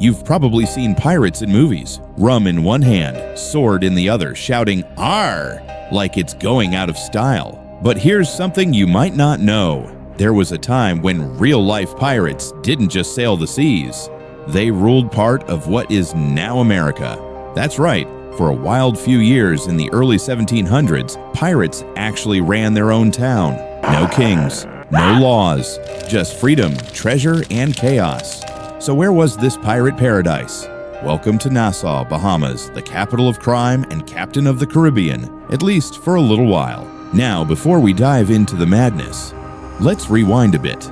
You've probably seen pirates in movies, rum in one hand, sword in the other, shouting "Arr!" like it's going out of style. But here's something you might not know. There was a time when real-life pirates didn't just sail the seas. They ruled part of what is now America. That's right, for a wild few years in the early 1700s, pirates actually ran their own town. No kings, no laws, just freedom, treasure, and chaos. So where was this pirate paradise? Welcome to Nassau, Bahamas, the capital of crime and captain of the Caribbean, at least for a little while. Now, before we dive into the madness, let's rewind a bit.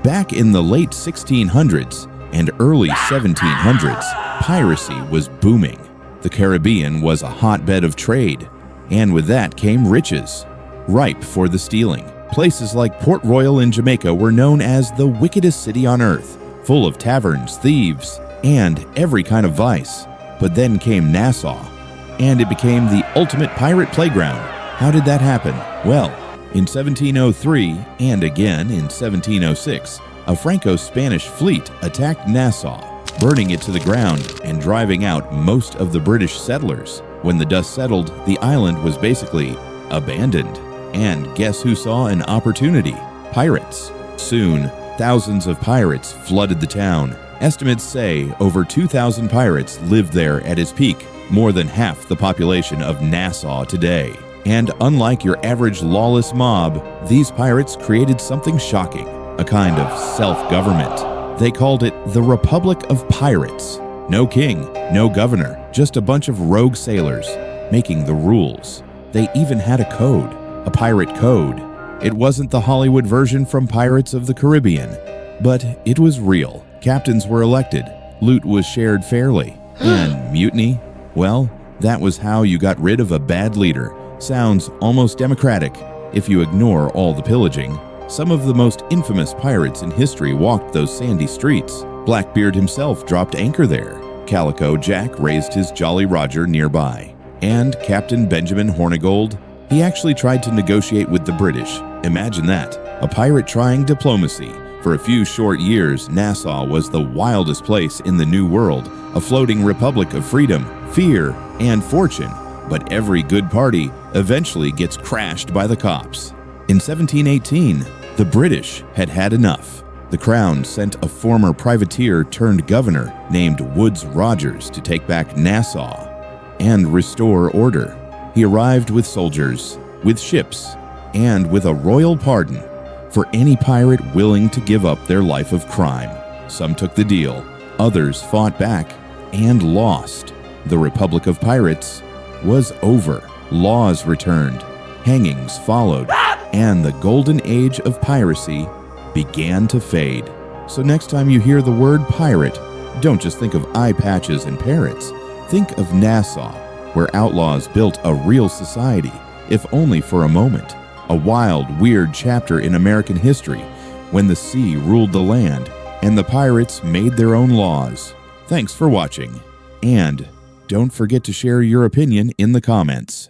Back in the late 1600s and early 1700s, piracy was booming. The Caribbean was a hotbed of trade, and with that came riches, ripe for the stealing. Places like Port Royal in Jamaica were known as the wickedest city on earth, full of taverns, thieves, and every kind of vice. But then came Nassau, and it became the ultimate pirate playground. How did that happen? Well, in 1703 and again in 1706, a Franco-Spanish fleet attacked Nassau, burning it to the ground and driving out most of the British settlers. When the dust settled, the island was basically abandoned. And guess who saw an opportunity? Pirates. Soon, thousands of pirates flooded the town. Estimates say over 2,000 pirates lived there at its peak, more than half the population of Nassau today. And unlike your average lawless mob, these pirates created something shocking, a kind of self-government. They called it the Republic of Pirates. No king, no governor, just a bunch of rogue sailors making the rules. They even had a code, a pirate code. It wasn't the Hollywood version from Pirates of the Caribbean, but it was real. Captains were elected, loot was shared fairly, and mutiny? Well, that was how you got rid of a bad leader. Sounds almost democratic if you ignore all the pillaging. Some of the most infamous pirates in history walked those sandy streets. Blackbeard himself dropped anchor there. Calico Jack raised his Jolly Roger nearby. And Captain Benjamin Hornigold, he actually tried to negotiate with the British. Imagine that, a pirate trying diplomacy. For a few short years, Nassau was the wildest place in the New World, a floating republic of freedom, fear, and fortune. But every good party eventually gets crashed by the cops. In 1718, the British had had enough. The Crown sent a former privateer turned governor named Woodes Rogers to take back Nassau and restore order. He arrived with soldiers, with ships, and with a royal pardon for any pirate willing to give up their life of crime. Some took the deal, others fought back and lost. The Republic of Pirates was over. Laws returned, hangings followed, and the golden age of piracy began to fade. So next time you hear the word pirate, don't just think of eye patches and parrots. Think of Nassau, where outlaws built a real society, if only for a moment. A wild, weird chapter in American history when the sea ruled the land and the pirates made their own laws. Thanks for watching, and don't forget to share your opinion in the comments.